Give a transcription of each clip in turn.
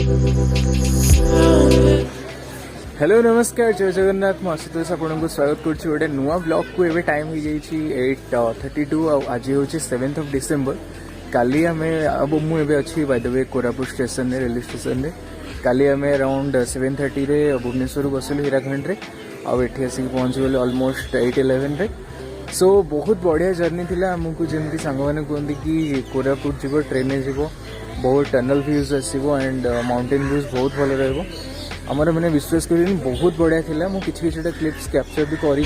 Hello नमस्कार जय जगन्नाथ आशुतोष आपको स्वागत करुच्ची गोटे नुआ ब्लॉग को एवं टाइम हो जाइए 8:32 आज हूँ 7th ऑफ डिसेंबर काली आम अब मुझे अच्छी by the way Koraput station railway station रे काली आम अराउंड 7:30 रे भुवनेश्वर बसिलु हीराखंड रे आठी आसिक पहुँचीगल अलमोस्ट 8:11 रे सो बहुत बढ़िया जर्नी थिला आमको जमी सांग मैंने कहते कि कोरापुट जीव ट्रेन जीव बहुत टनल व्यूज आसो एंड माउंटेन व्यूज बहुत भल रहा आमर मैंने विश्वास कर बहुत बढ़िया थिला मु किछि क्लिप्स कैप्चर भी करी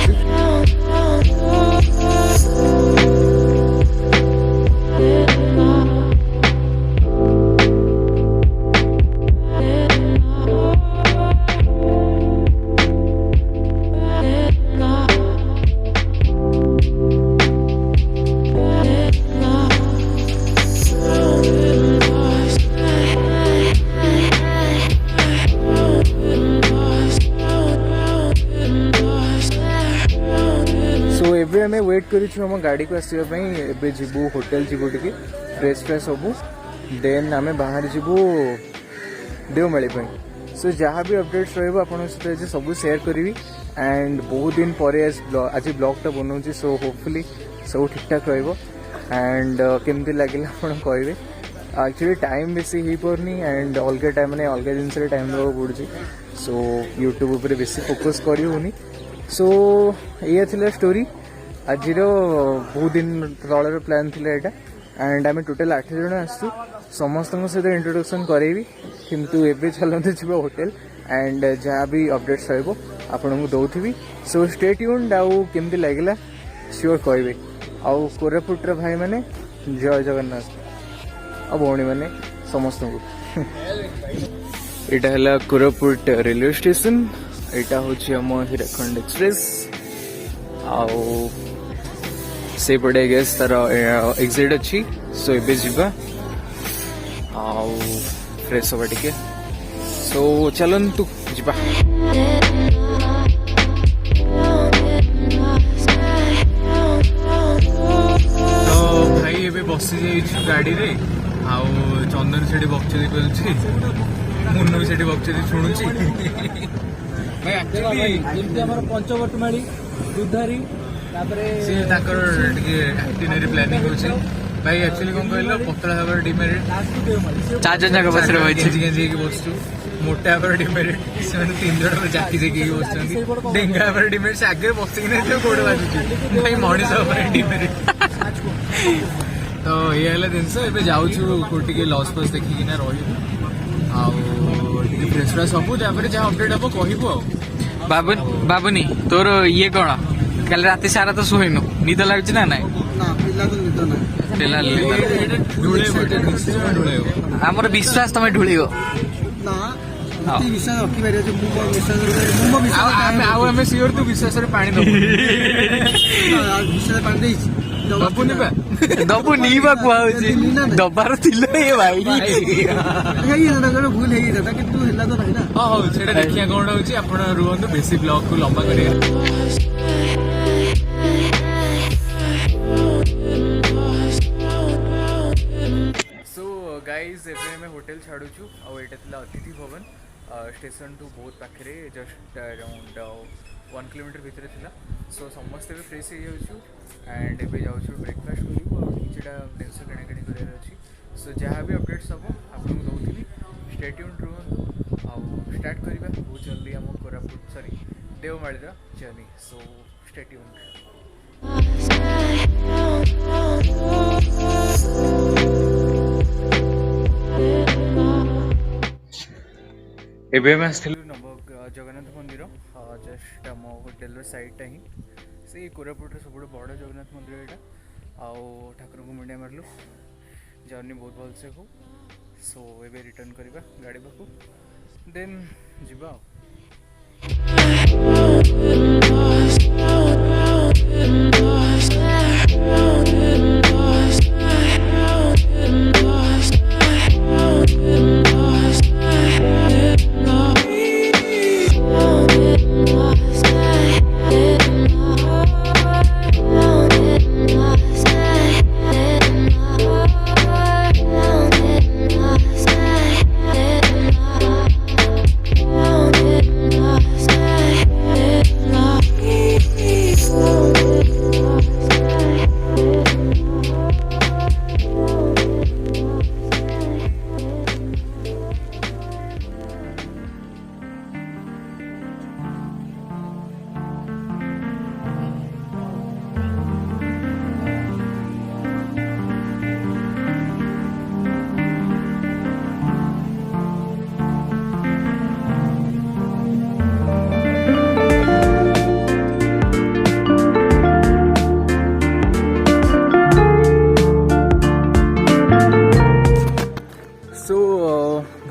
आम वेट करूँ गाड़ी को आसवाई जीवु होटेल जीवु टी फ्रेश फ्रेश हबू देन आम बाहर जीवु देवमाली सो जहाँ भी अपडेट्स रही सब शेयर करी एंड बहुत दिन पर आज ब्लॉगटा बनाऊँ सो होपफुली सब ठीक ठाक एंड केमती लगे आप कहे एक्चुअली टाइम बेसी हो पारनी एंड अलग टाइम मैंने अलग जिन टाइम देवा पड़ी सो यूट्यूब पर बेसी फोकस करी सो ये थिला स्टोरी आज बहुत दिन तलर प्लान थी यहाँ एंड आम टोटाल 8 जन आसू समस्त सहित इंट्रोडक्शन करेबी किंतु एबे चलते जीव होटेल एंड जहाँ भी अपडेट्स रही दौथी सो स्टे ट्यून्ड आउ केमती लगे श्योर कहे आउ कोरापुट भाई मैंने जय जगन्नाथ आ भौणी मैंने समस्त यहाँ है कोरापुट रेलवे स्टेशन यहाँ हूँ आम हीराखंड एक्सप्रेस आउ से पड़े गेस तार एग्जिट अच्छी सो एबे जीवा आउ फ्रेश होगा टिके सो चलंतु जीवा तो भाई एबे बसी जाइछु गाड़ी रे आउ चंदन सेठी बक्चरी करछि मुन्नु भी सेठी बक्चरी सुनुछि भाई एक्चुअली जेमती हमर पंचवटमाली दुधारी आइटिनरी प्लानिंग होची भाई एक्चुअली कौन कहल पतला हबार डिमेरिट 4 जन जाक बस रे बसु मोटा हबार डिमेरिट से 3 जन जाकी जाकी बस डेंगा हबार डिमेरिट से आगे बस गोड़ बाजू भाई मनीष हबार डिमेरिट तो ये है जिनस ए जाऊँ लॉस फस देखिकिना रही फ्रेश फ्रेश सबू जहाँ अपडेट हम कहबू बाबुनी तोर ये कौन कल रात सारा तो शुन निद लगुच ना ना आमर विश्वास तुम ढूल सियोर तू विश्वास दबु नीबा कहूँ दबार भाई भूल हाँ देखिए कौन हूँ आप रुहतु बेसी ब्लॉग को लंबा कर गाइज एवं होटेल छाड़ू आटा अतिथि भवन स्टेशन टू बहुत पाखे जस्ट अराउंड 1 किलोमीटर भितर थिला सो समस्ते भी फ्रेश हो जाऊँ एंड एबे जाऊँ ब्रेकफास्ट करूँ किटा जिनस किणाकिणी कर सो जहाँ भी अपडेट्स सब आपको दौली स्टे ट्यून्ड रुहतु आउ स्टार्ट करवा बहुत जल्दी आम Koraput sorry Devmali journey so stay tuned एबे हम आसलु नव जगन्नाथ मंदिर जस्ट आम होटेल साइडटा ही से कोरापुट सब बड़ जगन्नाथ मंदिर यहाँ आउ ठाकुर को मुंडिया मारलु जर्नी बहुत भलसे हो सो एबे रिटर्न करवा गाड़ी पाखु देन जीवा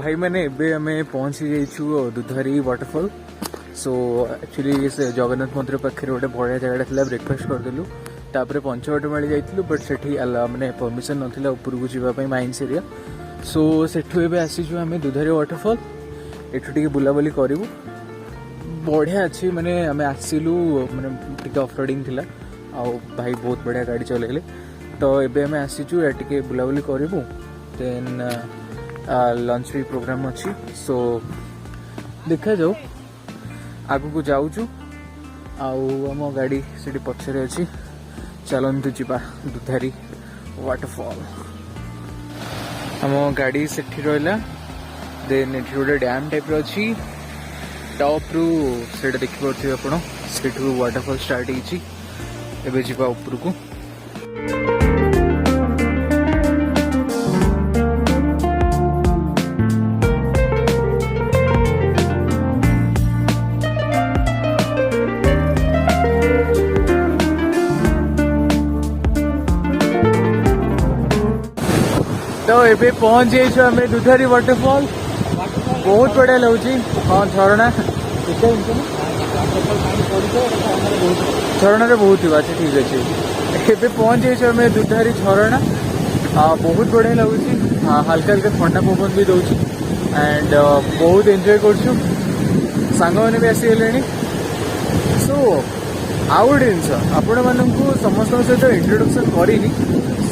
भाई मैंने एबे आमे पहुंची जाइछु दुधारी वाटरफॉल. सो एक्चुअली से जगन्नाथ मंदिर पाखे गोटे बढ़िया जगह था ब्रेकफास्ट करदेलु तापर पंचवट माली जाइलु बट सेठी माने परमिशन नथिला ऊपर को जीवाई माइंस एरिया. सो सेठू एबे आसीछु आमे दुधारी वाटरफॉल. एठू टिके बुलाबुली करिवु बढ़िया अच्छी माने आमे आसिलु माने टिके ऑफ रोडिंग थिला आ भाई बहुत बढ़िया गाड़ी चलेले. तो एबे आमे आसीछु टिके बुलाबुली करिवु देन लंच भी प्रोग्राम अच्छी. सो देखा जाऊ आगु को जाऊचु आम गाड़ी से पछरे अच्छी. चलतु जीवा दुधारी वाटरफॉल. आम गाड़ी से रहा देन ये गोटे डैम टाइप अच्छी टॉप रु से देखिपे आप वाटरफॉल स्टार्ट होती. एबे जीवा ऊपर को. तो एबे पहुंच जाइए आम दुधारी वाटरफॉल. बहुत बढ़िया लगुच. हाँ झरणा झरणा बहुत ही अच्छा ठीक अच्छे. एबे पहुंच जाइए आम दुधारी झरणा. बहुत बढ़िया लगुच. हल्का हल्का ठंडा पवन भी दौर एंड बहुत एंजॉय कर सांग मैंने भी आसीगले. सो आउ गोटे जिन आपण मानक समस्त सहित इंट्रोडक्शन करी.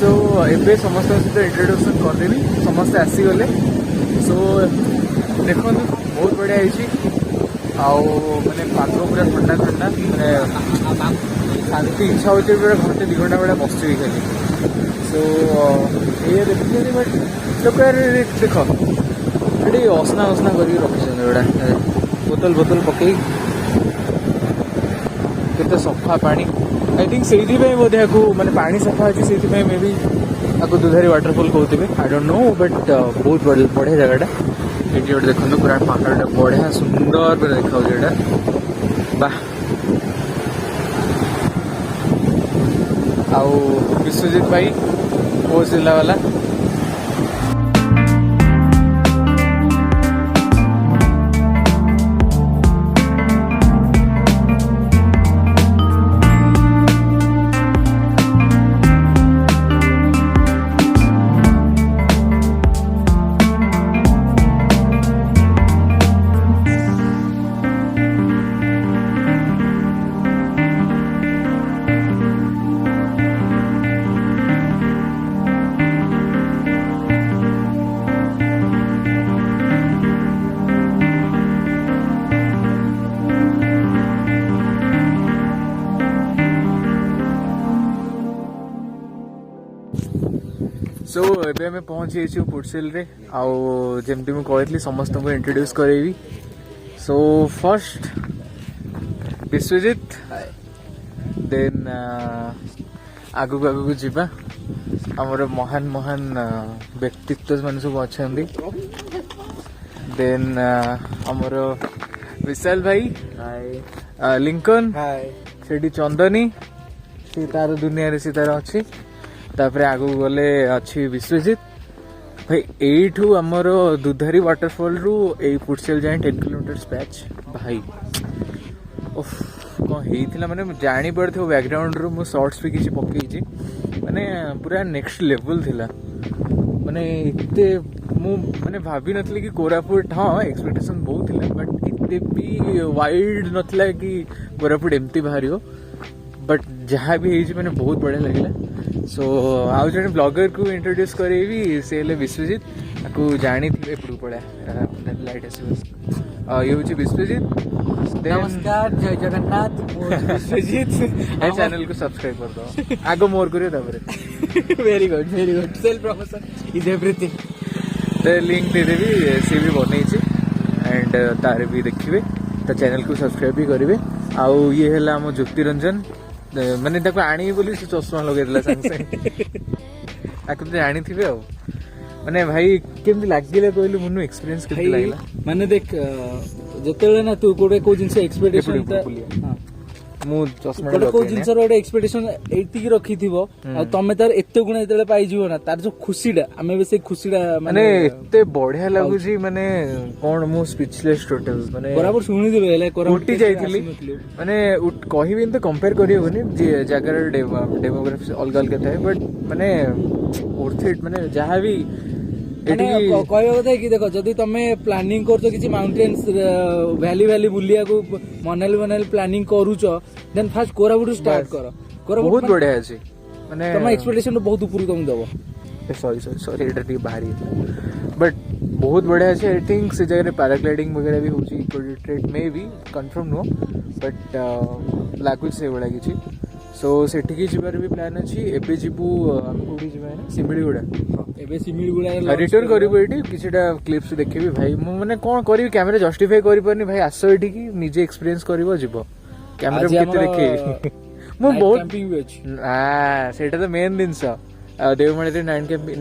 सो एबे समस्त सहित इंट्रोडक्शन करदेवी. समस्ते आसीगले. सो देखो बहुत बढ़िया होती. मैंने पाग पूरा ठंडा ठंडा मैंने शांति इच्छा होती पूरा घंटे 2 घंटा बेड़ा बस खाली. सो ये देखिए बट लोक देख ये असना असना कर रखी गुड़ा बोतल बोतल पकई केते सफा पानी. आई थिंक से बोधे मैंने पानी सफा अच्छी से मे भी आपको दुधारी वाटरफॉल कहते आई डोंट नो बट बहुत बढ़िया जगहटा. ये गोटे देखो पूरा पहाड़ बढ़िया सुंदर पूरा देखा बाह. आउ विश्वजीत भाई वो जिला वाला. सो एबे आम पहुँच जाइए पुटसेल रे. जमती मुझे कहती समस्त को इंट्रोड्यूस करेबी. सो फर्स्ट विश्वजीत देन आगु आगु जीवा आमर महान महान व्यक्तित्व मान सब अच्छा. देन आमर विशाल भाई लिंकन से चंदनी से तार दुनिया से तार अच्छी. तापर आगु गले अच्छी विश्वजीत भाई. एठू आमर दुधारी वाटरफॉल रु ए पुटसेल जाए 10 किलोमीटर पैच भाई. कौन होता मैंने जानी पड़े बैकग्राउंड रु मु शॉर्ट्स भी किसी पकई माने पूरा नेक्स्ट लेवल थिला. माने इतने मुझे भाभी नथली कि कोरापुट हाँ एक्सपेक्टेशन बहुत थिला बट इतने भी वाइल्ड नथला कि कोरापुट एमती बाहर. बट जहाँ भी है मैंने बहुत बढ़िया लगे. सो आउ जड़े ब्लॉगर को इंट्रोड्यूस करेबी से विश्वजीत आपको जानी थी एपटू पड़ा लाइट आस. ये हूँ विश्वजीत. नमस्कार जय जगन्नाथ. विश्वजीत चैनल को सब्सक्राइब कर दो आगो मोर करियो तापर. Very good self promotion is everything. तो लिंक दे देवी सी भी बनई एंड तार भी देखिए तो चैनल को सब्सक्राइब भी करेंगे. आउ ये है आम ज्योतिरंजन मैंने आनी बोली से चश्मा लगे संगे संगे जानी थे मैंने भाई केमती लगे कहलु मुनु एक्सपीरियंस केमती लागला. माने देख जते ना तू कोडे को जिंस एक्सपेक्टेशन ମୁଁ ଚଷମା ଗୋଟେ କୋଉ ଜିନିଷର ଗୋଟେ ଏକ୍ସପେକ୍ଟେସନ ଏତିକି ରଖିଥିବ ଆଉ ତମେ ତାର ଏତେ ଗୁଣ ଯେତେବେଳେ ପାଇଯିବ ନା ତାର ଯୋଉ ଖୁସିଟା ଆମେ ବି ସେଇ ଖୁସିଟା ମାନେ ଏତେ ବଢିଆ ଲାଗୁଛି ମାନେ କଣ ମୁଁ ସ୍ପିଚଲେସ୍ ଟୋଟାଲ ମାନେ ବରାବର ଶୁଣିଥିବେ ହେଲେ ଉଠି ଯାଇଥିଲି ମାନେ କହିବି ତ କମ୍ପେୟାର କରିହବନି ଜାଗାର ଡେମୋଗ୍ରାଫି ଅଲଗା ଅଲଗା ଥାଏ ବଟ୍ ମାନେ worth it ମାନେ ଯାହାବି କହିବା କଥା କି ଦେଖ ଯଦି ତମେ ପ୍ଲାନିଂ କରୁଛ କିଛି ମାଉଣ୍ଟେନ୍ସ ଭ୍ୟାଲି ବୁଲିବାକୁ ମନାଲି ପ୍ଲାନିଂ କରୁଛ ଦେନ୍ ଫାର୍ଷ୍ଟ କୋରାପୁଟ ଷ୍ଟାର୍ଟ କର ବହୁତ ବଢିଆ ଅଛି ମାନେ ତମ ଏକ୍ସପେକ୍ଟେସନ ବହୁତ ଉପରକୁ ତମକୁ ଦବ ସରି ଏଇଟା ଟିକେ ବାହାରି ବଟ୍ ବହୁତ ବଢିଆ ଅଛି ଆଇ ଥିଙ୍କ ସେ ଜାଗାରେ ପାରାଗ୍ଲାଇଡିଂ ବଗେରା ବି ହଉଛି ଇକ୍ୱେଟେଡ୍ ମେ ବି କନଫର୍ମ ନୁହଁ ବଟ୍ ଲାଗୁଛି ସେଇଭଳିଆ କିଛି ସୋ ସେଠିକି ଯିବାର ବି ପ୍ଲାନ୍ ଅଛି ଏବେ ଯିବୁ ଆମେ କୋଉଠି ଯିବା ଶିମିଳିଗୁଡା ଏବେ ଶିମିଳିଗୁଡା ରିଟର୍ନ କରିବୁ ଏଇଠି କିଛିଟା କ୍ଲିପ୍ସ ଦେଖିବି ଭାଇ ମୁଁ ମାନେ କଣ କରିବି କ୍ୟାମେରା ଜଷ୍ଟିଫାଇ କରିପାରୁନି ଭାଇ ଆସ ଏଠିକି ନିଜେ ଏକ୍ସପିରିଏନ୍ସ କରିବ ଯିବ କ୍ୟାମେରା କେତେ ଦେଖେଇବି ମୁଁ ବହୁତ ସେଇଟା ତ ମେନ୍ ଜିନିଷ ଆଉ ଦେଓମାଳିରେ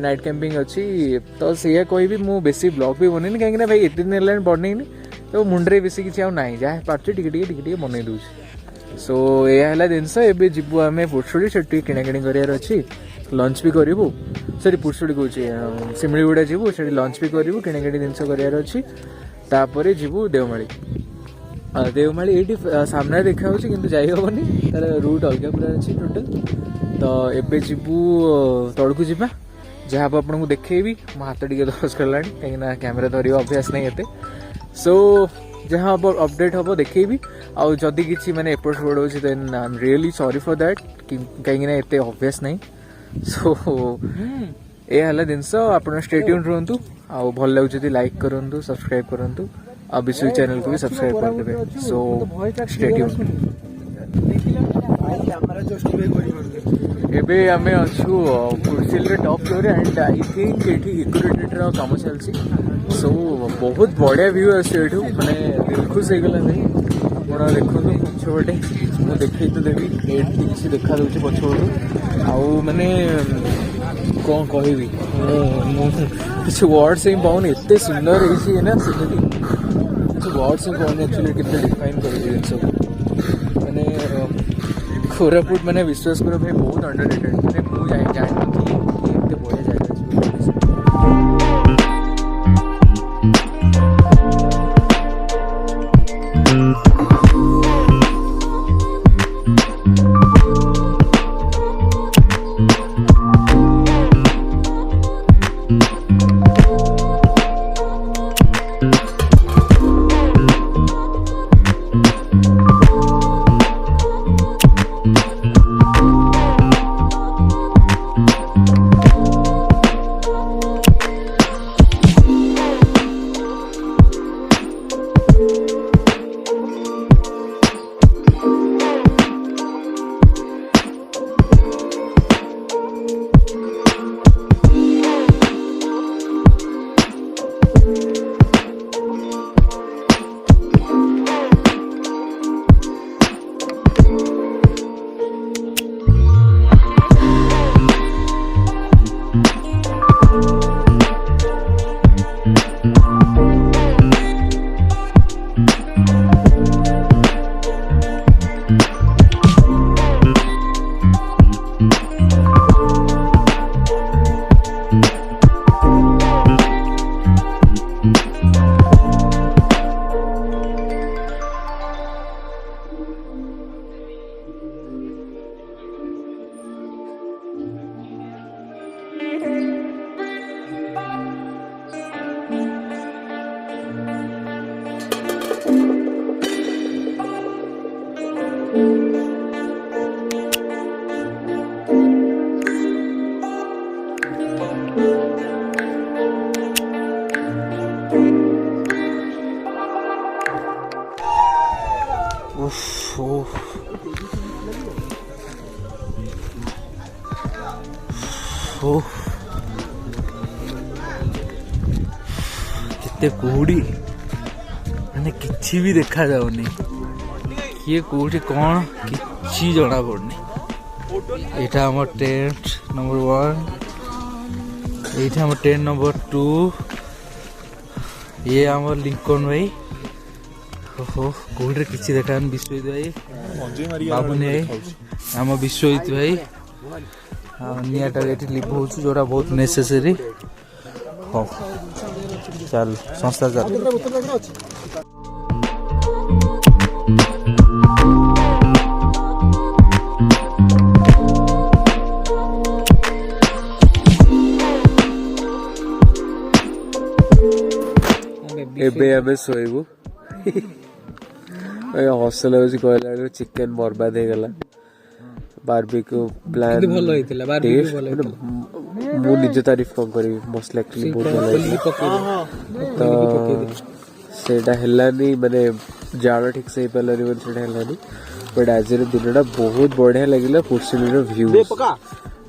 ନାଇଟ୍ କ୍ୟାମ୍ପିଂ ଅଛି ତ ସେଇଆ କହିବି ମୁଁ ବେଶୀ ବ୍ଲଗ୍ ବି ବନେଇନି କାହିଁକି ନା ଭାଇ ଏତେ ଦିନ ହେଲାଣି ବନେଇନି ତ ମୁଣ୍ଡରେ ବେଶୀ କିଛି ଆଉ ନାହିଁ ଯାହା ପାରୁଛି ଟିକେ ଟିକେ ବନେଇ ଦଉଛି ସୋ ଏଇଆ ହେଲା ଜିନିଷ ଏବେ ଯିବୁ ଆମେ ପୁଟସୁଳି ସେଠି କିଣାକିଣି କରିବାର ଅଛି ଲଞ୍ଚ ବି କରିବୁ ସରି ପୁଟସୁଳି କହୁଛି ଶିମିଳିଗୁଡା ଯିବୁ ସେଠି ଲଞ୍ଚ ବି କରିବୁ କିଣାକିଣି ଜିନିଷ କରିବାର ଅଛି ତାପରେ ଯିବୁ ଦେଓମାଳି ଏଇଠି ସାମ୍ନାରେ ଦେଖା ହଉଛି କିନ୍ତୁ ଯାଇ ହବନି ତାର ରୁଟ୍ ଅଲଗା ପୁରା ଅଛି ଟୋଟାଲ ତ ଏବେ ଯିବୁ ତଳକୁ ଯିବା ଯାହା ହବ ଆପଣଙ୍କୁ ଦେଖେଇବି ମୋ ହାତ ଟିକେ ଦରଜ କଲାଣି କାହିଁକିନା କ୍ୟାମେରା ଧରିବା ଅଭ୍ୟାସ ନାହିଁ ଏତେ ସୋ ଯାହା ହବ ଅପଡେଟ୍ ହବ ଦେଖେଇବି ଆଉ ଯଦି କିଛି ମାନେ ଏପଟ ସେପଟ ହଉଛି ଦେନ୍ I M really sorry for that କାହିଁକିନା ଏତେ ଅଭ୍ୟାସ ନାହିଁ ସୋ ଏଇଆ ହେଲା ଜିନିଷ ଆପଣ ଷ୍ଟେ ଟ୍ୟୁନ୍ ରୁହନ୍ତୁ ଆଉ ଭଲ ଲାଗୁଛି ଯଦି ଲାଇକ୍ କରନ୍ତୁ ସବସ୍କ୍ରାଇବ୍ କରନ୍ତୁ ଆଉ ବିଶ୍ୱ ଚ୍ୟାନେଲକୁ ବି ସବସ୍କ୍ରାଇବ୍ କରିଦେବେ ସୋ ଷ୍ଟେ ଟ୍ୟୁନ୍ ଏବେ ଆମେ ଅଛୁ ପୁଟସିଲର ଟପ୍ ଫ୍ଲୋରରେ ଆଣ୍ଡ ଆଇ ଥିଙ୍କ ଏଠି ଇକ୍ୱେଟେଡ୍ର କାମ ଚାଲିଛି ସୋ ବହୁତ ବଢ଼ିଆ ଭ୍ୟୁ ଆସୁଛି ଏଠୁ ମାନେ ଦିଲଖୁସ ହେଇଗଲା ଭାଇ ଆପଣ ଦେଖନ୍ତୁ ପଛପଟେ ମୁଁ ଦେଖେଇ ତ ଦେବି ଏଠି କିଛି ଦେଖାଯାଉଛି ପଛପଟୁ ଆଉ ମାନେ କ'ଣ କହିବି ମୁଁ କିଛି ୱାର୍ଡସ୍ ହିଁ ପାଉନି ଏତେ ସୁନ୍ଦର ହେଇଛି ନା ସିନେରୀ କିଛି ୱାର୍ଡସ୍ ହିଁ ପାଉନି ଆକ୍ଚୁଆଲି କେତେ ଡିଫାଇନ୍ କରିବି ଜିନିଷକୁ ମାନେ କୋରାପୁଟ ମାନେ ବିଶ୍ୱାସ କର ଭାଇ ବହୁତ ଅଣ୍ଡରରେଟେଡ୍ ମାନେ ମୁଁ ଜାଣିନଥିଲି ଏତେ ବଢ଼ିଆ ଜାଗା ଅଛି କେତେ କୁହୁଡ଼ି ମାନେ କିଛି ବି ଦେଖାଯାଉନି କିଏ କୋଉଠି କ'ଣ କିଛି ଜଣା ପଡୁନି ଏଇଟା ଆମ ଟେଣ୍ଟ ନମ୍ବର 1 ଏଇଟା ଆମ ଟେଣ୍ଟ ନମ୍ବର 2 ଇଏ ଆମର ଲିଙ୍କନ ଭାଇ ଓହୋ କୋଉଠି କିଛି ଦେଖାନି ବିଶ୍ୱଜିତ ଭାଇ ବାବୁନି ଭାଇ ଆମ ବିଶ୍ୱଜିତ ଭାଇ ନିଆଁଟା ଏଠି ଲିଭଉଛୁ ଯୋଉଟା ବହୁତ ନେସେସରୀ। ହଉ ଚାଲ ସଂସ୍ଥା ଚାଲ। ଏବେ ଆମେ ଶୋଇବୁ। ହସ ଲାଗୁଛି କହିଲା ବେଳକୁ ଚିକେନ ବର୍ବାଦ ହେଇଗଲା। ବାର୍ବିକ୍ୟୁ ପ୍ଲାନ୍ ଭଲ ହେଇଥିଲା ମୁଁ ନିଜ ତାରିଫ କଣ କରିବି, ମସଲା ଆକ୍ଚୁଆଲି ବହୁତ ଭଲ ହେଇଥିଲା। ତ ସେଇଟା ହେଲାନି, ମାନେ ଜାଳ ଠିକ ସେ ହେଇପାରିଲାନି ବୋଲି ସେଇଟା ହେଲାନି। ବଟ୍ ଆଜିର ଦିନଟା ବହୁତ ବଢିଆ ଲାଗିଲା। ପୁର୍ସିଲିର ଭ୍ୟୁ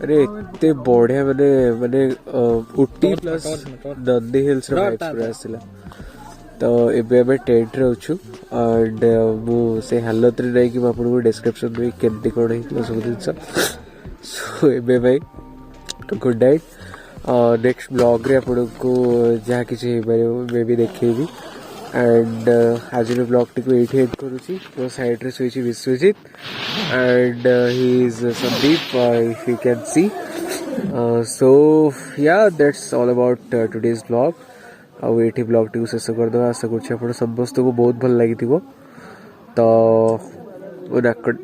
ଆରେ ଏତେ ବଢିଆ, ମାନେ ଉଟି ପ୍ଲସ୍ ନନ୍ଦୀ ହିଲ୍ସ ର ଭାଇବ୍ସ ପୁରା ଆସିଲା। ତ ଏବେ ଆମେ ଟେଣ୍ଟରେ ଅଛୁ ଆଣ୍ଡ ମୁଁ ସେ ହାଲତରେ ଯାଇକି ମୁଁ ଆପଣଙ୍କୁ ଡେସ୍କ୍ରିପସନ ଦେବି କେମିତି କ'ଣ ହେଇଥିଲା ସବୁ ଜିନିଷ। ସୋ ଏବେ ଭାଇ ଗୁଡ୍ ନାଇଟ୍। ନେକ୍ସଟ ବ୍ଲଗ୍ରେ ଆପଣଙ୍କୁ ଯାହା କିଛି ହେଇପାରିବ ମେ ବି ଦେଖେଇବି। ଆଣ୍ଡ ଆଜିର ବ୍ଲଗ୍ଟିକୁ ଏଇଠି ଏଣ୍ଡ କରୁଛି। ମୋ ସାଇଡ଼୍ରେ ଶୋଇଛି Biswajit and he is Sandeep if you can see. So yeah that's all about today's blog. ଆଉ ଏଇଠି ବ୍ଲଗ୍ଟିକୁ ଶେଷ କରିଦେବା। ଆଶା କରୁଛି ଆପଣ ସମସ୍ତଙ୍କୁ ବହୁତ ଭଲ ଲାଗିଥିବ। ତ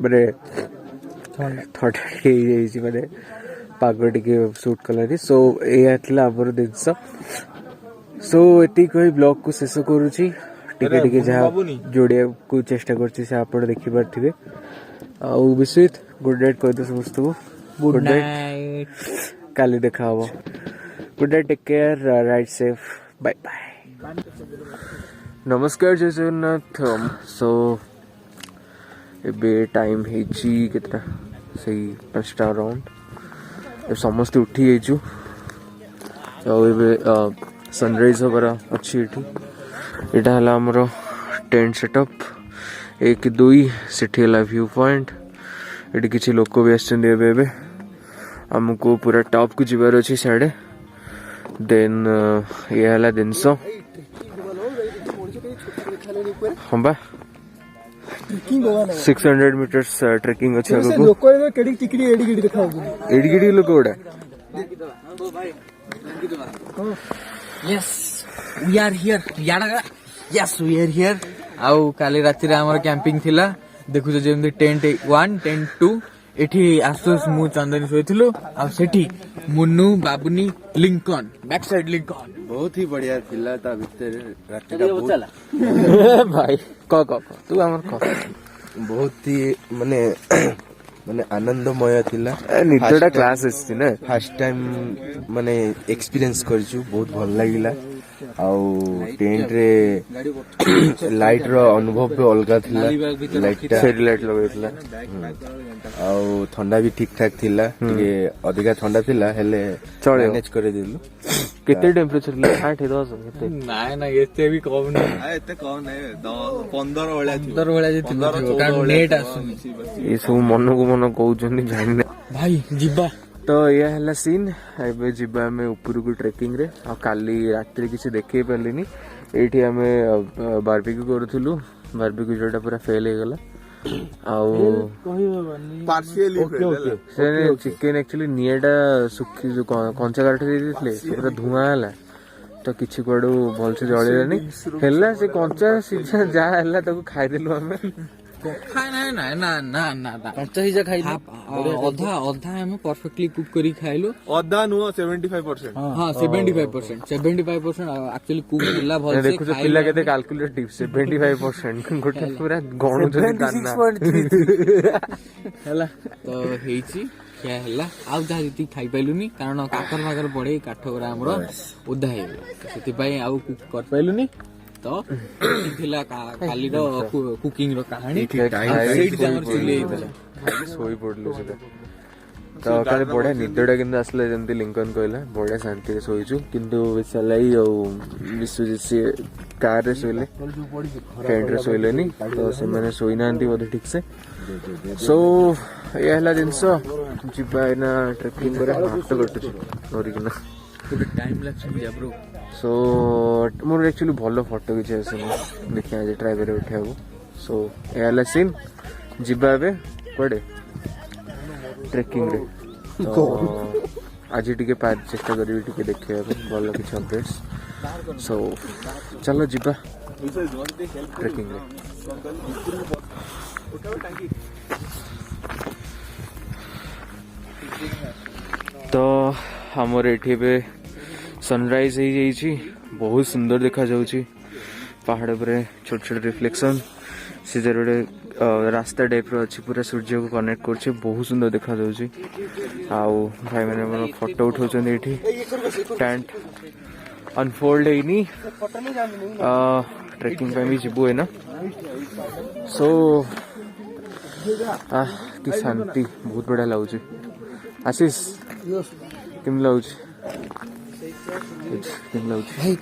ମାନେ ଥଣ୍ଡା ଟିକେ ହେଇଯାଇଛି, ମାନେ ପାଗ ଟିକେ ସୁଟ୍ କଲାନି। ସୋ ଏଇଆ ଥିଲା ଆମର ଜିନିଷ। ସୋ ଏତିକି କହି ବ୍ଲଗ୍କୁ ଶେଷ କରୁଛି। ଟିକେ ଟିକେ ଯାହା ଯୋଡ଼ିବାକୁ ଚେଷ୍ଟା କରୁଛି ସେ ଆପଣ ଦେଖିପାରିଥିବେ। ଆଉ ବିଶ୍ୱଜିତ ଗୁଡ୍ ନାଇଟ୍ କହିଦିଅ ସମସ୍ତଙ୍କୁ। ଗୁଡ୍ ନାଇଟ୍, କାଲି ଦେଖା ହବ। Good night, take care, right safe, bye bye. ନମସ୍କାର, ଜୟ ଜଗନ୍ନାଥ। ସୋ ଏବେ ଟାଇମ୍ ହେଇଛି କେତେଟା, ସେଇ 5ଟା ଅରାଉଣ୍ଡ। ଏବେ ସମସ୍ତେ ଉଠି ଯାଇଛୁ। ଆଉ ଏବେ ସନରାଇଜ୍ ହବାର ଅଛି ଏଠି। ଏଇଟା ହେଲା ଆମର ଟେଣ୍ଟ ସେଟଅପ୍ 1, 2। ସେଠି ହେଲା ଭ୍ୟୁ ପଏଣ୍ଟ। ଏଠି କିଛି ଲୋକ ବି ଆସିଛନ୍ତି ଏବେ ଏବେ। ଆମକୁ ପୁରା ଟପ୍କୁ ଯିବାର ଅଛି ସିଆଡ଼େ। ଦେନ୍ ଇଏ ହେଲା ଜିନିଷ। ହଁ ବା 600 ମିଟର୍ସ ଟ୍ରେକିଂ ଅଛି ଆଗକୁ। ଏଡ଼ିକି ଲୋକ ଗୁଡ଼ା। ଆଉ କାଲି ରାତିରେ ଆମର କ୍ୟାମ୍ପିଂ ଥିଲା। ଦେଖୁଛ ଯେମିତି ଟେଣ୍ଟ 1 ଟେଣ୍ଟ 2 ଏଠି ଆଶୁଷ ମୁଁ ଚନ୍ଦନ ଶୋଇଥିଲୁ। ଆଉ ସେଠି Munu Babuni Lincoln back side Lincoln ବହୁତ ହି ବଢିଆ ଥିଲା। ତା ଭିତରେ ରାତିଟା ଭାଇ କହ ତୁ ଆମର କହ। ବହୁତ ହି ମାନେ ଆନନ୍ଦମୟ ଥିଲା। ନିଦଟା କ୍ଲାସ୍ ଆସିଛି ନା। ଫାର୍ଷ୍ଟ ଟାଇମ୍ ମାନେ ଏକ୍ସପିରିଏନ୍ସ କରିଛୁ, ବହୁତ ଭଲ ଲାଗିଲା। ଆଉ ଟେଣ୍ଟରେ ଲାଇଟର ଅନୁଭବ ବି ଅଲଗା ଥିଲା। ଲାଇଟଟା ଫେରି ଲାଇଟ୍ ଲଗେଇଥିଲା। ଆଉ ଥଣ୍ଡା ବି ଠିକ ଠାକ ଥିଲା। ଟିକେ ଅଧିକା ଥଣ୍ଡା ଥିଲା ହେଲେ ଚଳିବ। ମ୍ୟାନେଜ କରିଦେଲୁ। କେତେ ଟେମ୍ପରେଚର ଥିଲା? 8, 10 କେତେ? ନାଇଁ ଏତେ ବି କମ ନାହିଁ। ଏତେ କମ ନାହିଁ, 15 ଭଳିଆ ଥିବ। 15 ଭଳିଆ ଥିବ କାରଣ ନେଟ୍ ଆସୁନି। ଏସବୁ ମନକୁ ମନ କହୁଛନ୍ତି, ଜାଣିନା ଭାଇ ଯିବା। ତ ଏଇଆ ହେଲା ସିନ୍। ଏବେ ଯିବା ଆମେ ଉପରକୁ ଟ୍ରେକିଂରେ। ଆଉ କାଲି ରାତିରେ କିଛି ଦେଖେଇ ପାରିଲିନି। ଏଇଠି ଆମେ ବାର୍ବିକ୍ୟୁ କରୁଥିଲୁ। ବାର୍ବିକ୍ୟୁ ଯୋଉଟା ପୁରା ଫେଲ୍ ହେଇଗଲା। ଆଉ ଚିକେନ ଆକ୍ଚୁଆଲି ନିଆଁଟା କଞ୍ଚା କାଠ ଦେଇ ଦେଇଥିଲେ, ସେ ପୁରା ଧୂଆଁ ହେଲା। ତ କିଛି କୁଆଡୁ ଭଲସେ ଜଳିଲାନି। ହେଲା ସେ କଞ୍ଚା ସିଝା ଯାହା ହେଲା ତାକୁ ଖାଇଦେଲୁ ଆମେ। କଞ୍ଚା ସିଝା ଖାଇଲୁ। ଅଧା ଆମେ ପରଫେକ୍ଟଲି କୁକ୍ କରି ଖାଇଲୁ। ଅଧା ନୁହଁ 75%। ହଁ 75% ଆକ୍ଚୁଆଲି କୁକ୍ ହେଲା ଭଲ। ଦେଖୁଛ ପିଲା କେତେ କାଲକୁଲେଟିଭ। 75% ଗୋଟେ ପୁରା ଗଣୁଛନ୍ତି ଦାନା ହେଲା। ତ ହେଇଛି ଖିଆ ହେଲା। ଆଉ ଯାହା ଯେତିକି ଖାଇପାରିଲୁନି କାରଣ କାକର ଫାକର ପଡେ କାଠ ଗୁରା ଆମର ଓଦା ହେଇଗଲା, ସେଥିପାଇଁ ଆଉ କୁକ୍ କରିପାରିଲୁନି। ତ ଥିଲା କାଲିର କୁକିଂ ର କାହାଣୀ। ଶୋଇ ପଡିଲୁ ସେଟା। ତ କାଲି ବଢିଆ ନିଦଟା କିନ୍ତୁ ଆସିଲା, ଯେମିତି ଲିଙ୍କନ କହିଲା ବଢିଆ ଶାନ୍ତିରେ ଶୋଇଛୁ। କିନ୍ତୁ ସାଲାଇ ଆଉ ବିଶ୍ୱଜିତ ସିଏ କାରରେ ଶୋଇଲେ, ଟେଣ୍ଟରେ ଶୋଇଲେନି। ତ ସେମାନେ ଶୋଇନାହାନ୍ତି ବୋଧେ ଠିକ ସେ। ସୋ ଏଇଆ ହେଲା ଜିନିଷ। ଯିବା ଏଇନା ଟ୍ରେକିଂ କରିବା। ହାତ କଟୁଛି ଧରିକିନା। टाइम लगे ब्रो सो मोर एक्चुअली भल फोटो किसी आसनी देखिए आज ट्राए कर उठा सो ये सीन जीवा ए कड़े ट्रेकिंग रे तो आज टी चेष्टा करी टी देखा भल किसी अपडेट्स सो चलो जीवा ट्रेकिंग रे तो हमर एठी बे सनराइज हो जाइए बहुत सुंदर देखा जाउची पहाड़ पर छोट छोट रिफ्लेक्शन से गोटे रास्ता टाइप अच्छी पूरा सूर्य को कनेक्ट कर बहुत सुंदर देखा जाउची आउ भाई मैंने फोटो उठाउछन एठी टेंट अनफोल्ड हैनी ट्रेकिंग पे भी जीबू है ना सो कि शांति बहुत बढ़िया लगुच आशीष केम लगुच भाई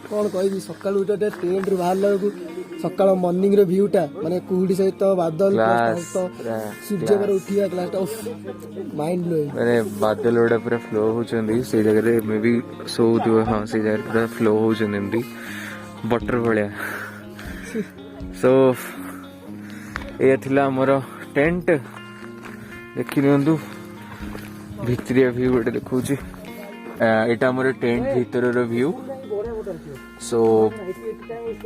कौन कह सका ट्रेन रू बाहर लगे सका मॉर्निंग रे व्यूटा माने कुहुडी सहित बादल सूर्य पर उठिया क्लास माइंड ब्लोइंग मैंने बादल गुड़ा पूरा फ्लो होचंदी से जगह रे मे बी सो दियो हां से जगह पूरा फ्लो होचंदी एमदी बटर भलिया सो ये थिला हमर टेंट देखि नियंतु भितरिया व्यू गोटे देखौची एटा हमर टेंट भीतर व्यू सो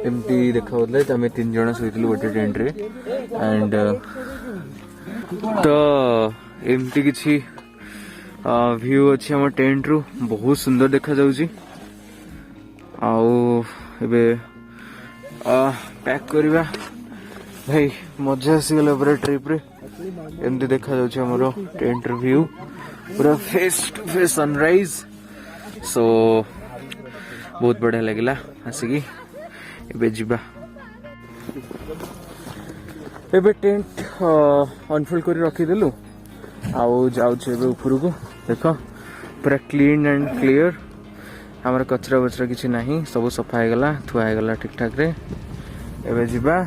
एमती देखा आम 3 जन शोलु गोटे टेंट रे एंड तो एमती किसी व्यू अच्छी आम टेंट रु बहुत सुंदर देखा जाउची आउ एबे पैक करवा भाई मजा आसीगला पूरा ट्रिप रे एमती देखा जाउची हमर टेंट व्यू पूरा फेस टू फेस सनराइज सो बहुत बढ़िया लगिला आसिकी एबे जिबा एबे टेंट अनफोल्ड कर रखी देलु आउ जाउछ एबे ऊपर को देखो पूरा क्लीन एंड क्लियर हमर कचरा बचरा किछि नाही सब सफा हे गला थुआ हे गला ठीक ठाक रे एबे जिबा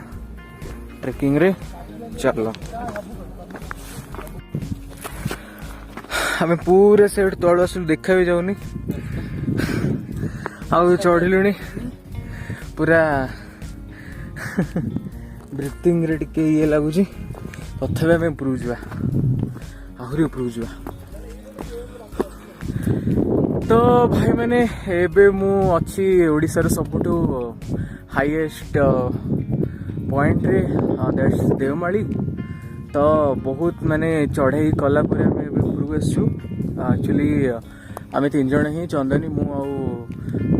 ट्रेकिंग रे चलो हमें पूरे सेट तळ आसु देखा भी जाउनी आउ चढ़िलुनी पूरा ब्रीथिंग रे टिके ये लगुची तथापि आम उपरକୁ ଯିବା ଆହୁରି ଉପରକୁ ଯିବା तो भाई मैंने एबे मु अच्छी ओडिशार सबुठु हाईएस्ट पॉइंट रे दैट्स देवमाली तो बहुत माने चढ़ाई कला पर आम उपरକୁ आसछु एक्चुअली आम 3 जन ही चंदनी मु आउ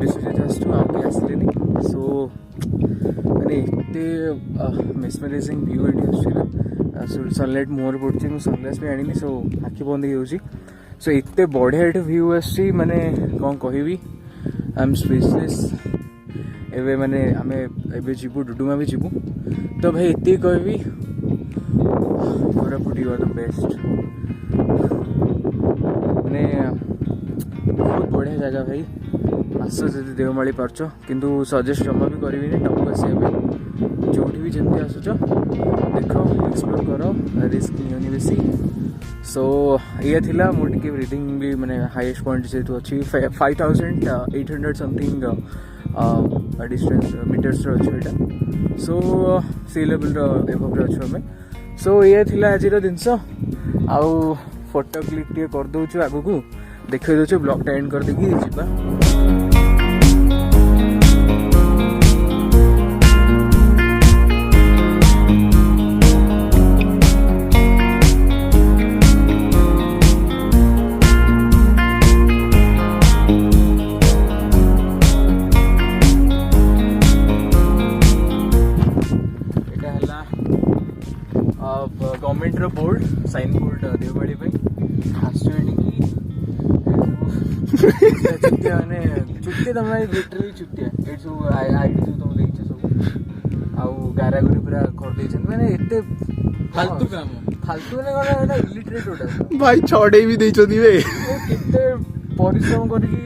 विश्वजित आसछु आउ के आसलेनी सो माने एते मेस्मराइजिंग व्यू एटी आसछु सनलाइट मोर पड़छि मु सनग्लास भी आनिनी सो आखि बंद हो जाउछि सो इतने बढ़िया एट व्यू आसी माने कौन कहबी आई एम स्पीचलेस एबे माने आमे एबे जीवु डुडुमा भी जीवु तो भाई इतने कहबी Koraput you are the best माने बहुत बढ़िया जगह भाई आस जदि देवमाली पार्छ किंतु सजेस्ट जमा भी करी टप आसिया जो भी जमी आसुच देख एक्सप्लोर कर रिस्क नहीं बेसी सो ये थिला मोर टिके ब्रीथिंग भी माने हाईएस्ट पॉइंट जेतु अछि 5800 समथिंग डिस्टेंस मीटर्स रो अछि एटा सो सी लेवल रो एभव रो अछि हमें सो ये थिला आज रो दिनस आउ फोटो क्लिक टिके कर दउछु आगु को देखै दउछु ब्लॉग टा एंड कर देकी जिबा गवर्नमेंट रो बोर्ड साइन बोर्ड देवमाली चुटिया माने चुटिया तुम लिटरली चुटिया ये सब आईडी जो तुम देखिए सब आउ गारागुरी पूरा कर देछन माने एते फालतू काम फालतू ने कोन इलिटरेट ओटा भाई छड़े भी देछोदी बे केते परिश्रम करके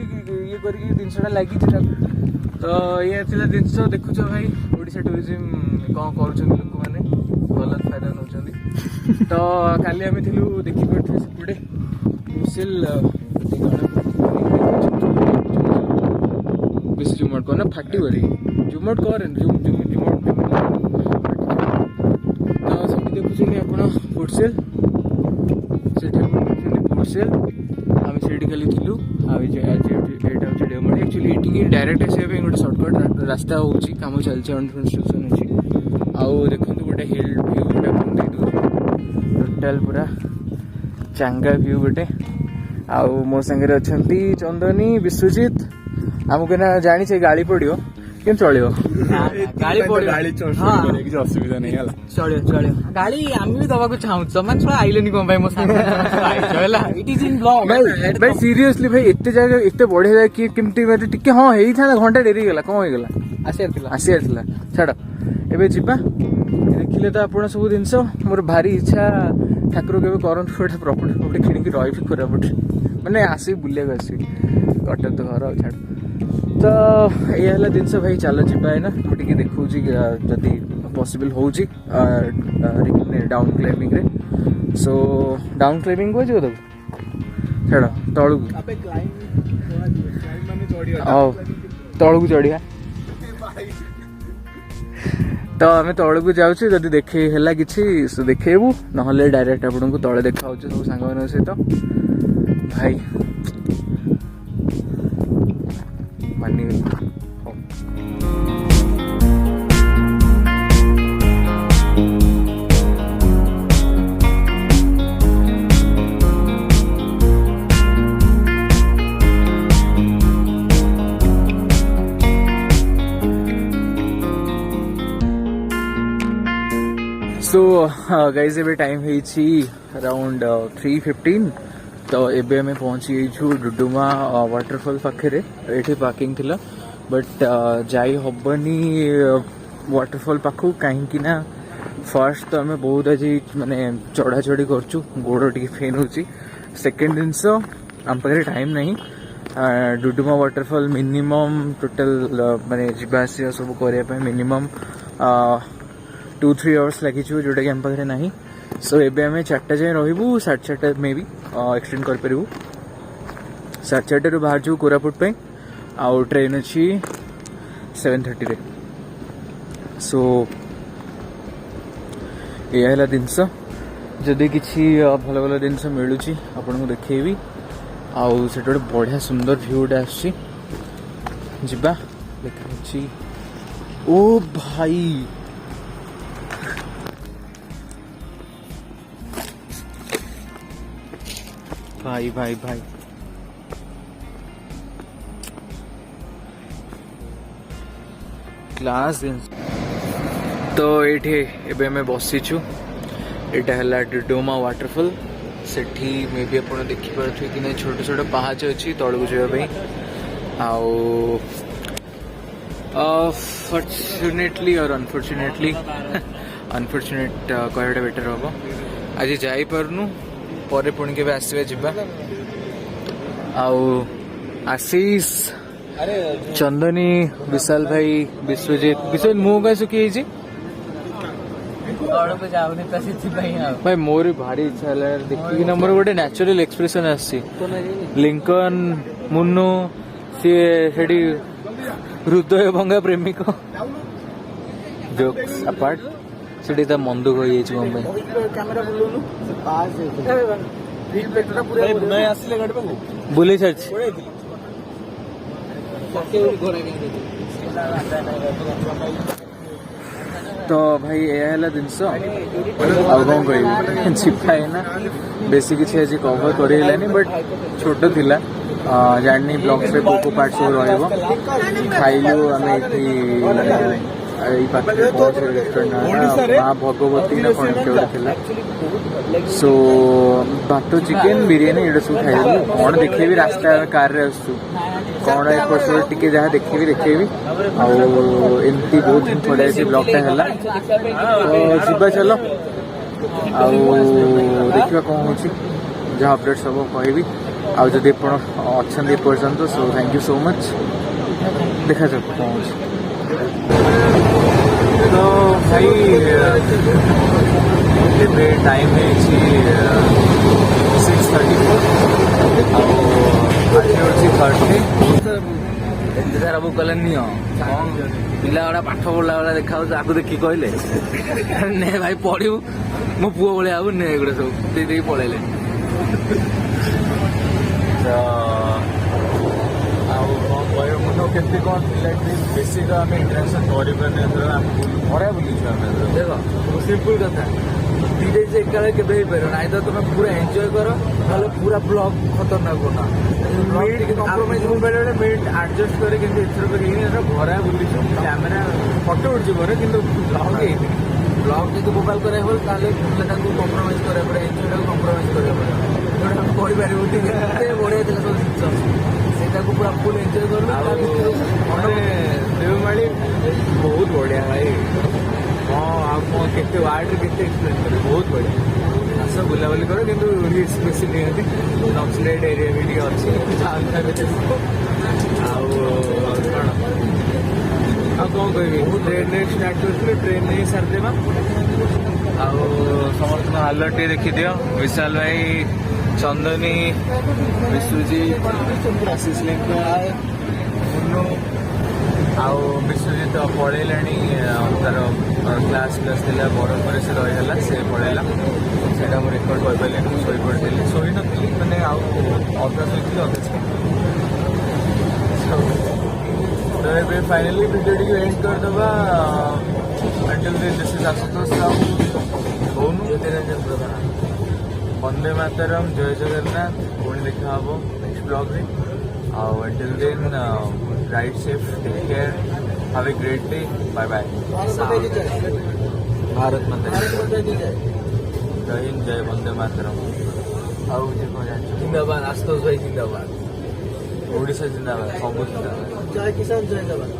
ये करके दिनसटा लागि छिटा तो ये थिला दिनस देखुछ भाई ओडिसा टूरिज्म कोन करूछन लोक माने गलत फायदा नउछंदी तो काली आमे थिलु देखि पड़थे सेपटे मुसिल बेसी जूम आउट करना फाटी गली जूम आउट करें जूम आउट तो सब देखुଛନ୍ତି ଆପଣ ଫୁଡସେଲ୍ ସେଠି ଫୁଡସେଲ୍ ଆମେ ସେଇଠି ଖାଲି ଥିଲୁ ଆଉ ଏଇଟା ହେଉଛି ଡେମୋ ଆକ୍ଚୁଆଲି ଏଠିକି ଡାଇରେକ୍ଟ ଆସିବା ପାଇଁ ଗୋଟେ ସର୍ଟକଟ୍ ରାସ୍ତା ହେଉଛି କାମ ଚାଲିଛି ଅଣ୍ଡର କନଷ୍ଟ୍ରକ୍ସନ୍ ଅଛି ଆଉ ଦେଖନ୍ତୁ ଗୋଟେ ହିଲ୍ ଭ୍ୟୁ ଗୋଟେ ଆପଣ ଦେଇଦେଉଛି ଟୋଟାଲ୍ ପୁରା ଚାଙ୍ଗା ଭ୍ୟୁ ଗୋଟେ ଆଉ ମୋ ସାଙ୍ଗରେ ଅଛନ୍ତି ଚନ୍ଦନୀ ବିଶ୍ୱଜିତ ଆମକୁ ନା ଜାଣିଛେ ଗାଳି ପଡ଼ିବ କିନ୍ତୁ ଚଳିବ ଗାଳି ପଡିବ କିଛି ଅସୁବିଧା ନାହିଁ ହେଲା ଚଳିବ ଗାଳି ଆମେ ବି ଦବାକୁ ଚାହୁଁଛୁ ତମାନେ ଛୁଆ ଆଇଲେନି କଣ ପାଇଁ ମୋ ସାଙ୍ଗରେ ହେଲା ଇଟ୍ ଇଜ ଇନ୍ ବ୍ଲଗ ଭାଇ ସିରିୟସଲି ଭାଇ ଏତେ ଜାଗା ଏତେ ବଢିଆ ଜାଗା କିଏ କେମିତି ମାନେ ଟିକେ ହଁ ହେଇଥାନ୍ତା ଘଣ୍ଟା ଡେରି ହେଇଗଲା କଣ ହେଇଗଲା ଆସିବାର ଥିଲା ଛାଡ ଏବେ ଯିବା ଦେଖିଲେ ତ ଆପଣ ସବୁ ଜିନିଷ ମୋର ଭାରି ଇଚ୍ଛା ଠାକୁର କେବେ କରନ୍ତୁ ଗୋଟେ ପ୍ରପର୍ଟି କିଣିକି ରହିବି କୋରାପୁଟରେ ମାନେ ଆସିବି ବୁଲିବାକୁ ଆସିବି କଟକ ତ ଘର ଆଉ ଛାଡ ତ ଏଇଆ ହେଲା ଜିନିଷ ଭାଇ ଚାଲ ଯିବା ଏଇନା ମୁଁ ଟିକେ ଦେଖଉଛି ଯଦି ପସିବଲ୍ ହେଉଛି ଡାଉନ୍ କ୍ଲାଇମ୍ବିଂରେ ସୋ ଡାଉନ୍ କ୍ଲାଇମ୍ବିଂ କୁହାଯିବ ତାକୁ ଛାଡ଼ ତଳକୁ ହଉ ତଳକୁ ଚଢ଼ିବା ତ ଆମେ ତଳକୁ ଯାଉଛୁ ଯଦି ଦେଖେଇ ହେଲା କିଛି ଦେଖେଇବୁ ନହେଲେ ଡାଇରେକ୍ଟ ଆପଣଙ୍କୁ ତଳେ ଦେଖାହେଉଛି ସବୁ ସାଙ୍ଗମାନଙ୍କ ସହିତ ଭାଇ ମାନିଗଲି ହଉ सो गाइज एबे टाइम होइछि अराउंड 3:15 तो एबे हमें पहुंची गई डुडुमा वाटरफॉल पाखे ये पार्किंग थिला बट जाई हबनी वाटरफॉल पाखु कहीं ना फर्स्ट तो आम बहुत आज माने चढ़ा चढ़ी करचु गोड़ टी फेन हो सेकेंड जिनस आम पाखे टाइम नहीं डुडुमा वाटरफॉल मिनिमम टोटल माने जीवा सब करने मिनिमम 2-3 आवर्स लगी जोटा कि आम पाखे ना सो एबे आम 4टा जाए रही 4:30 मे भी एक्सटेंड कर पारू 4:30 बाहर जाऊ कोरापुट पे आउ ट्रेन अच्छी 7:30 रे सो यह जिनस जदि किसी भल भल जिनस मिलूँ आपन को देखेबी आउ से गोटे बढ़िया सुंदर भ्यूटा आसी देखा ओ भाई भाई भाई भाई क्लास तो ये एबे मैं बसीचु एटा हला डुडुमा वाटरफॉल सेठी मे भी आप देखिपे कि नहीं छोट छोट पहाच अच्छी तलू जावाई आउ फॉर्चुनेटली और अनफॉर्चुनेटली अनफॉर्चुनेट कहटा बेटर हम आज जापरनु पर पुणी के आसवा जा आशीष चंदनी विशाल भाई विश्वजीत मुँह क्या सुखी भाई मोर भारी इच्छा है देखिए मोर गोटे नेचुरल एक्सप्रेशन आसी लिंकन मुन्नू सी हृदय भंगा प्रेमिक जोक्स अपार्ट से मन दुख हो बुले सारी तो भाई यह जिनस कौन कह छिपा है ना बेसी किसी आज कवर कर बट छोट थिला जानी ब्लॉग्स रे को पार्ट सब रहिबो खाइलु आमे रेस्टोरेंट माँ भगवती ना कौन के सो भात चिकेन बिरियानी ये सब खाइलु कौन देखेबी रास्ता कार रे आसु कौन एपट टिके जहाँ देखेबी आमती बहुत दिन पड़े से ब्लॉगटा है तो जीवा चलो देखा कौन हो जहाँ अपडेट सब कहि आउ जदि अच्छा पर्यटन so thank you so much देखा जाओ कौन तो भाई एबे टाइम है 6:34 आज 30 ଏତେ ସାରା ବୁକ୍ କଲେ ନିଅ କଣ ପିଲା ଗୁଡ଼ା ପାଠ ପଢିଲା ଭଳିଆ ଦେଖାଯାଉଛି ଆକୁ ଦେଖିକି କହିଲେ ନେ ଭାଇ ପଢିବୁ ମୋ ପୁଅ ଭଳିଆ ହବୁ ନେ ଏଗୁଡ଼ା ସବୁ ଦେଇ ଦେଇକି ପଳେଇଲେ। ତ ଆଉ କଣ କହିବ ମୁଁ ତ କେତେ କଣ ଥିଲା ବେଶୀ ତ ଆମେ ଇଣ୍ଟରାକ୍ସନ୍ କରିପାରୁନି ଆମେ ବଢ଼ିଆ ବୁଲିଛୁ ଆମେ ଦେଖ ସିମ୍ପଲ୍ କଥା ଦିଟା ଯେ ଏକାବେଳେ କେବେ ହେଇପାରିବ ନାଇଁ ତ ତମେ ପୁରା ଏନ୍ଜୟ କର ନହେଲେ ପୁରା ବ୍ଲଗ୍ ଖତରନାକ ବନା ଟିକେ କମ୍ପ୍ରୋମାଇଜ୍ ମୁଁ ବେଳେ ବେଳେ ମିଟ୍ ଆଡ଼ଜଷ୍ଟ କରେ କିନ୍ତୁ ଏଥର କରିକି ଭରା ବୁଲିଛୁ କ୍ୟାମେରା ଫଟୋ ଉଠୁଛି ପରେ କିନ୍ତୁ ବ୍ଲଗ୍ ହେଇନି ବ୍ଲଗ୍ ଯଦି ମୋବାଇଲ୍ କରିବାକୁ ହେଲେ ତାହେଲେ ତାକୁ କମ୍ପ୍ରୋମାଇଜ୍ କରିବାକୁ ପଡ଼େ ଏନ୍ଜୟଟାକୁ କମ୍ପ୍ରୋମାଇଜ୍ କରିବାକୁ ପଡ଼େ ଯୋଉଟା ଆମେ କରିପାରିବୁ ଟିକେ ଏତେ ବଢ଼ିଆ ଥିଲା ସବୁ ଜିନିଷ ସେଇଟାକୁ ପୁରା ଫୁଲ୍ ଏନ୍ଜୟ କଲୁ ମାନେ ଦେଓମାଳି ବହୁତ ବଢ଼ିଆ ଭାଇ ହଁ ଆଉ କ'ଣ କେତେ ୱାର୍ଡରେ କେତେ ଏକ୍ସପ୍ଲେନ୍ କରିବେ ବହୁତ ବଢ଼ିଆ ଆସ ବୁଲାବୁଲି କର କିନ୍ତୁ ରିସ୍କ ବେଶୀ ନିଅନ୍ତି ନକ୍ସଲେଟ୍ ଏରିଆ ବି ଟିକେ ଅଛି ଯାଆନ୍ତି ଆଉ କ'ଣ ଆଉ କ'ଣ କହିବି ଟ୍ରେନ୍ରେ ଷ୍ଟାର୍ଟ କରିଥିଲୁ ଟ୍ରେନ୍ରେ ହିଁ ସାରିଦେବା ଆଉ ସମସ୍ତଙ୍କ ହାଲତ ଟିକେ ଦେଖିଦିଅ ବିଶାଲ ଭାଇ ଚନ୍ଦନୀ ବିଶ୍ୱଜିତ ଆଶିଷ ଲେଙ୍କା ମୁନୁ ଆଉ ବିଶ୍ୱଜିତ ପଳେଇଲାଣି ତାର କ୍ଲାସ୍ ଥିଲା ବରହମପୁରରେ ସେ ରହିଗଲା ସେ ପଳେଇଲା ସେଇଟା ମୁଁ ରେକର୍ଡ଼ କରିପାରିଲିନି ମୁଁ ଶୋଇପଡ଼ିଥିଲି ଶୋଇନଥିଲି ମାନେ ଆଉ ଅଧା ଶୋଇଥିଲି ଅଧା ତ ଏବେ ଫାଇନାଲି ଭିଡ଼ିଓ ଟିକେ ଏଣ୍ଡ କରିଦେବା until this is Ashutosh Sahu କହୁନୁ ବନ୍ଦେ ମାତରମ୍ ଜୟ ଜଗନ୍ନାଥ ପୁଣି ଦେଖା ହେବ ନେକ୍ସଟ ବ୍ଲଗ୍ରେ ଆଉ until then ride safe take care have a great day bye bye Bharat माता जय हिंद जय वंदे मातरम ଆଉ ଜିନ୍ଦାବାଦ ଆଶୁତୋଷ ଭାଇ ଜିନ୍ଦାବାଦ ଓଡ଼ିଶା ଜିନ୍ଦାବାଦ ସବୁ ଜିନ୍ଦାବାଦ ଜୟ କିଷାନ ଜୟ ଜବାନ।